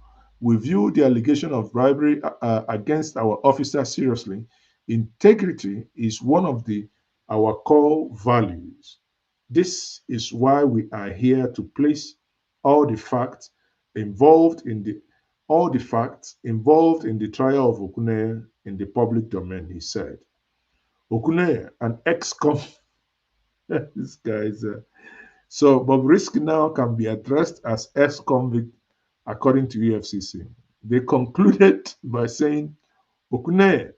We view the allegation of bribery against our officers seriously. Integrity is one of our core values. This is why we are here to place all the facts involved in the trial of Okunoye in the public domain, he said. Okunoye, an ex-convict, this guy is so BobRisky now can be addressed as ex-convict according to EFCC. They concluded by saying Okunoye,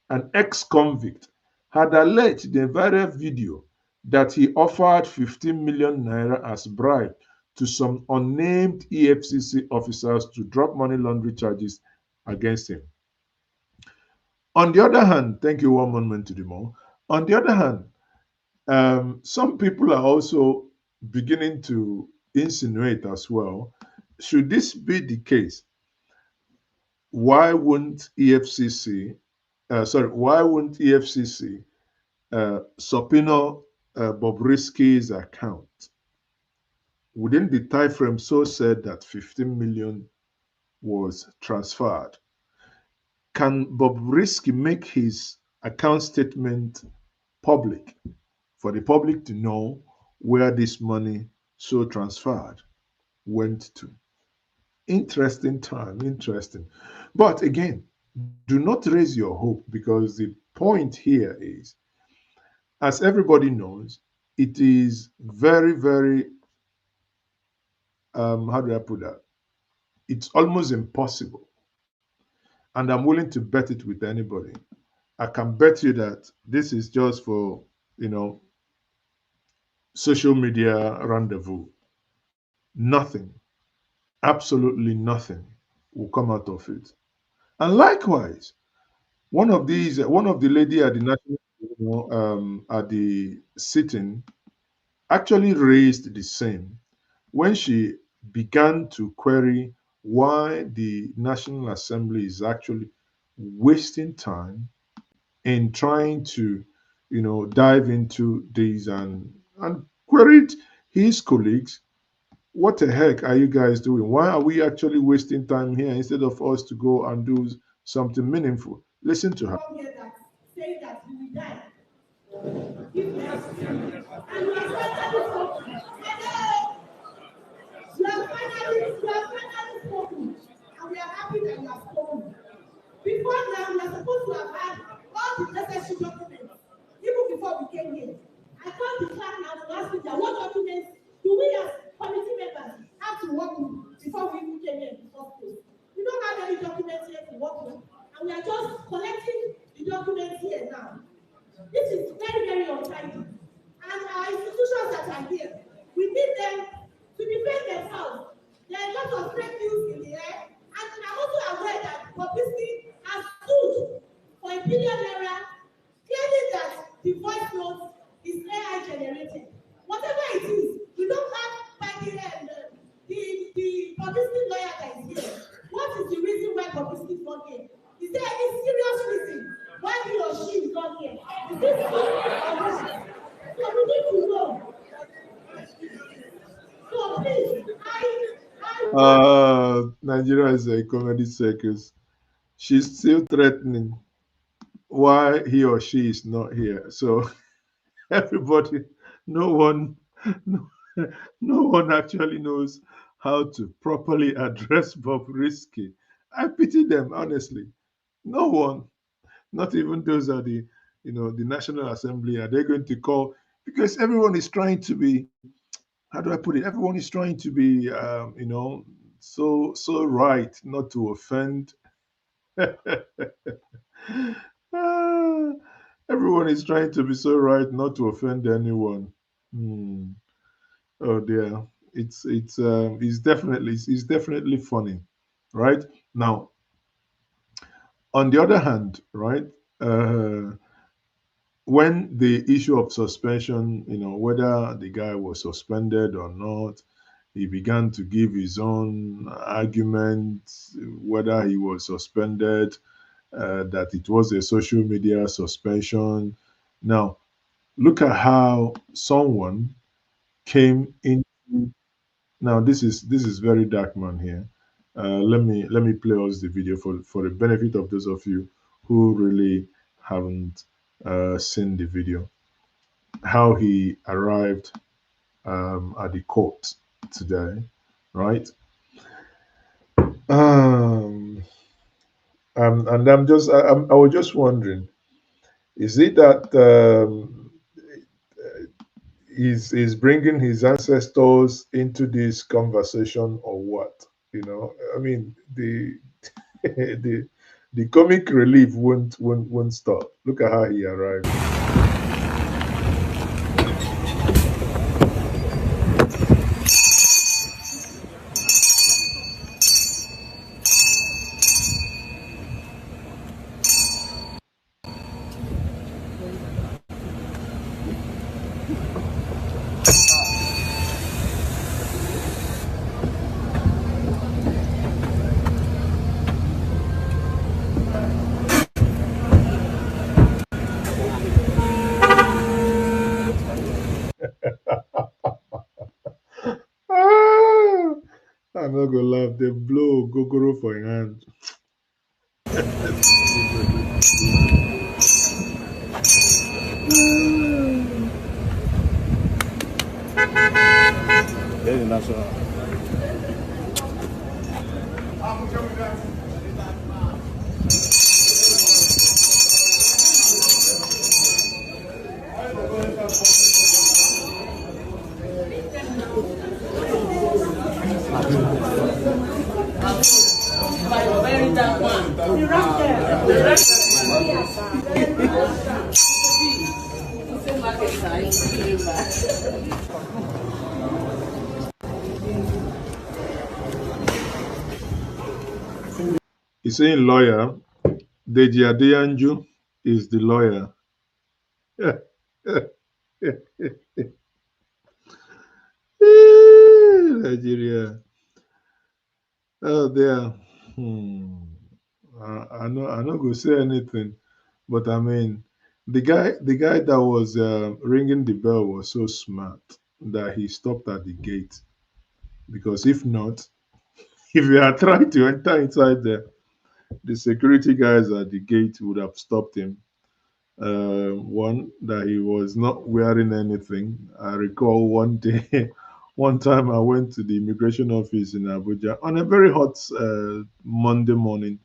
an ex-convict, had alleged in a viral video that he offered 15 million naira as bribe to some unnamed EFCC officers to drop money laundering charges against him. On the other hand, thank you, one moment to the more. On the other hand, some people are also beginning to insinuate as well, should this be the case, why wouldn't EFCC subpoena BobRisky's account? Within the time frame so said that 15 million was transferred. Can BobRisky make his account statement public for the public to know where this money so transferred went to? Interesting time, interesting. But again, do not raise your hope, because the point here is, as everybody knows, it is very, very how do I put that? It's almost impossible. And I'm willing to bet it with anybody. I can bet you that this is just for, social media rendezvous. Nothing, absolutely nothing will come out of it. And likewise, one of the lady at the national, at the sitting actually raised the same when she began to query why the National Assembly is actually wasting time in trying to, dive into these and queried his colleagues, what the heck are you guys doing? Why are we actually wasting time here instead of us to go and do something meaningful? Listen to her. Say that you will die. You have finally spoken, and we are happy that you have spoken. Before now, we are supposed to have had all the necessary documents, even before we came here. I called the clerk now to ask them, what documents do we as committee members have to work with before we even came here in the first place? We don't have any documents here to work with, and we are just collecting the documents here now. This is very, very untidy. And our institutions that are here, we need them to defend themselves. There are a lot of fake news in the air, and I'm also aware that BobRisky has stood for $1 billion, claiming that the voice note is AI generated. Whatever it is, we don't have Peggy and the BobRisky lawyer that is here. What is the reason why BobRisky is not here? Is there any serious reason why he or she is not here? Is this good? So we need to know. So please, Nigeria is a comedy circus. She's still threatening why he or she is not here. So everybody, no one, no, no one actually knows how to properly address BobRisky. I pity them, honestly. No one, not even those are the, the National Assembly. Are they going to call? Because everyone is trying to be, how do I put it? Everyone is trying to be, so right, not to offend. Ah, everyone is trying to be so right, not to offend anyone. Hmm. Oh dear, it's definitely funny, right? Now, on the other hand, right, uh, when the issue of suspension, whether the guy was suspended or not, he began to give his own arguments whether he was suspended, that it was a social media suspension. Now, look at how someone came in. Now, this is very dark man here. Let me play us the video for the benefit of those of you who really haven't seen the video. How he arrived at the court today, right? Um, and I was just wondering, is it that he's bringing his ancestors into this conversation or what? I mean, the comic relief won't stop. Look at how he arrived. Ah, I'm not gonna laugh. They blow gogoro for your hand. Very national. He's saying lawyer. Deji Adeyanju is the lawyer. Nigeria. Oh, there. I not go say anything, but I mean, the guy that was ringing the bell was so smart that he stopped at the gate. Because if not, if you had tried to enter inside there, the security guys at the gate would have stopped him. One, that he was not wearing anything. I recall one day, one time I went to the immigration office in Abuja on a very hot Monday morning,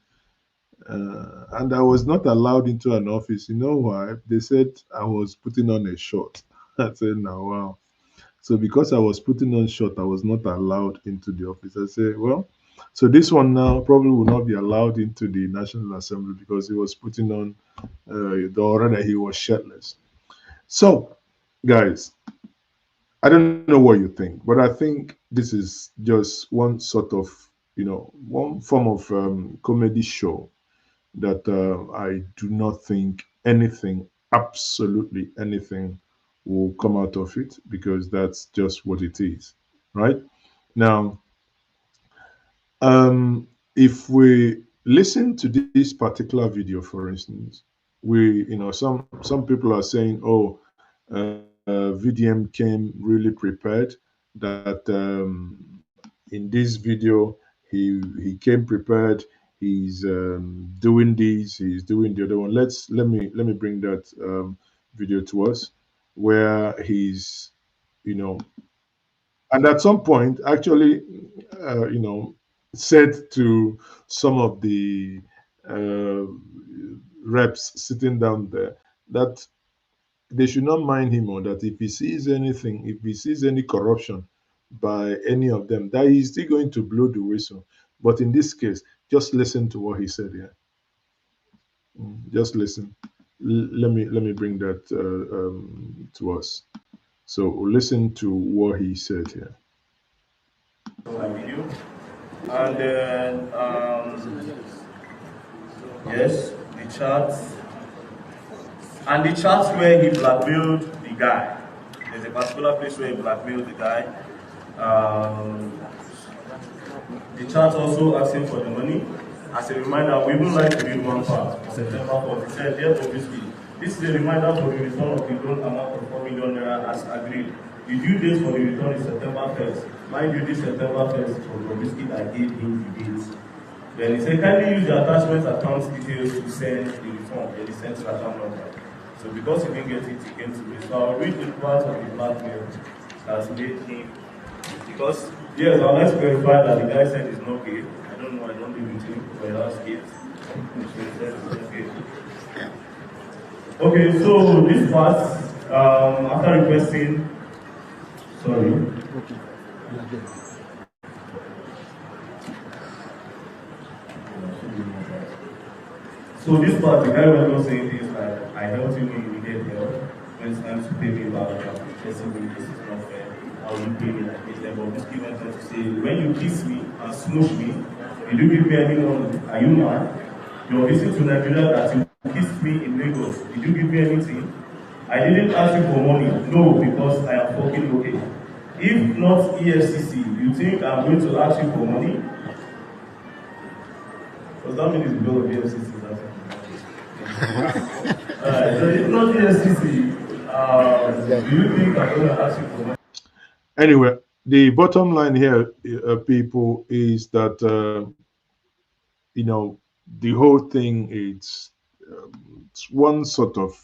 and I was not allowed into an office. You know why? They said I was putting on a short. I said, "Now, wow." So because I was putting on short, I was not allowed into the office. I said, well, so this one now probably will not be allowed into the National Assembly because he was putting on, or rather he was shirtless. So, guys, I don't know what you think, but I think this is just one sort of, one form of comedy show that I do not think anything, absolutely anything, will come out of it because that's just what it is, right? Now, if we listen to this particular video, for instance, some people are saying, "Oh, VDM came really prepared." That in this video he came prepared. He's doing this. He's doing the other one. Let me bring that video to us, where he's, you know, and at some point actually, said to some of the uh, reps sitting down there that they should not mind him, or that if he sees anything, if he sees any corruption by any of them, that he's still going to blow the whistle. But in this case, just listen to what he said here. Just listen. Let me bring that to us. So listen to what he said here. My video, and then yes, the charts. And the charts where he blackmailed the guy. There's a particular place where he blackmailed the guy. The chart also asking for the money. As a reminder, we would like to read one part. September 4th. He said, dear BobRisky, this is a reminder for the return of the loan amount of 4 million naira as agreed. The due date for the return is September 1st. Mind you, this September 1st for BobRisky that gave him the date. Then he said, kindly use the attachment account details to send the refund. Then he sent the account number. So because he didn't get it, he came to me. So I'll read the part of the blackmail that's made him. Because, yes, I'll let's clarify that the guy said it's not gay. I don't know, I don't live with him, but that's gay. Okay, so this part, after requesting, sorry. So this part, the guy went on saying things like, I helped you when you needed help. When it's time to pay me back, this is not fair. How you pay me like this? Then BobRisky went on to say, when you kiss me and smoke me, did you give me any money? Are you mad? Your visit to Nigeria that you kissed me in Lagos, did you give me anything? I didn't ask you for money. No, because I am fucking okay. If not EFCC, you think I'm going to ask you for money? Does that mean it's because of EFCC? So if not EFCC, do you think I'm going to ask you for money? Anyway, the bottom line here, people, is that the whole thing it's one sort of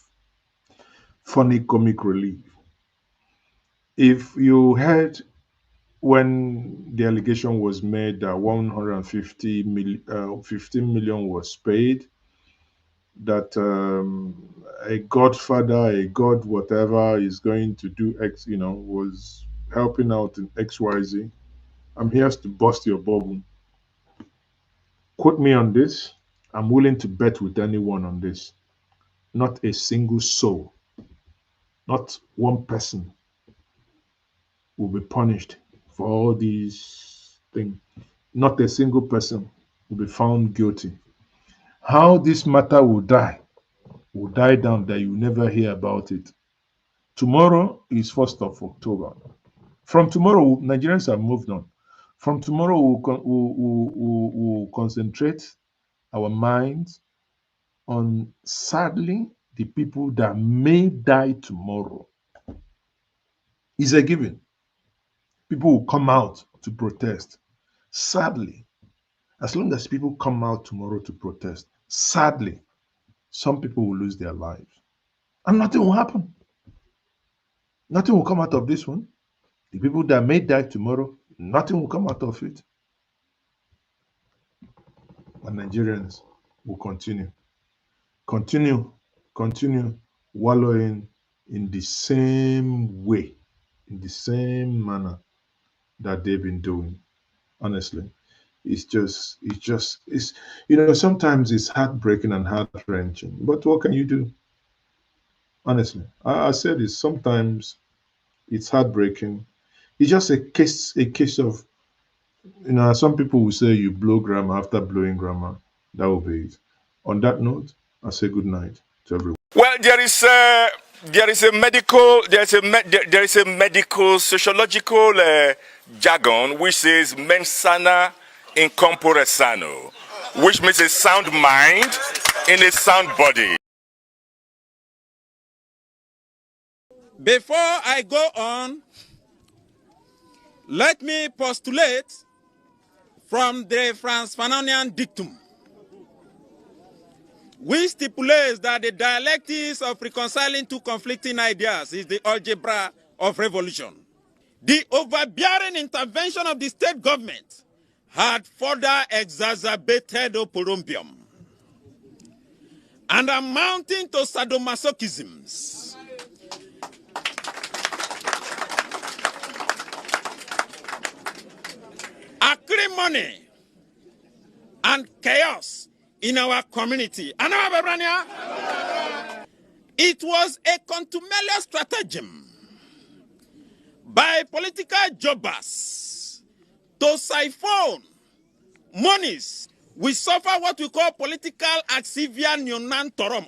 funny comic relief. If you heard when the allegation was made that 150 million, 15 million was paid, that a godfather, a god whatever is going to do X, was helping out in XYZ. I'm here to bust your bubble. Quote me on this. I'm willing to bet with anyone on this. Not a single soul, not one person will be punished for all these things. Not a single person will be found guilty. How this matter will die down that you never hear about it. Tomorrow is 1st of October. From tomorrow, Nigerians have moved on. From tomorrow, we'll concentrate our minds on, sadly, the people that may die tomorrow. It's a given. People will come out to protest. Sadly, as long as people come out tomorrow to protest, sadly, some people will lose their lives. And nothing will happen. Nothing will come out of this one. The people that may die tomorrow, nothing will come out of it. And Nigerians will continue wallowing in the same way, in the same manner that they've been doing. Honestly, it's sometimes it's heartbreaking and heart-wrenching. But what can you do? Honestly, I said it. Sometimes it's heartbreaking. It's just a case of, some people will say you blow grammar after blowing grammar. That will be it. On that note, I say good night to everyone. Well, there is a medical sociological jargon which says mens sana in corpore sano, which means a sound mind in a sound body. Before I go on, let me postulate from the Franz-Fanonian dictum, which stipulates that the dialectics of reconciling two conflicting ideas is the algebra of revolution. The overbearing intervention of the state government had further exacerbated oporombium and amounting to sadomasochisms. Acrimony and chaos in our community. It was a contumelious stratagem by political jobbers to siphon monies. We suffer what we call political axivia nonantorum.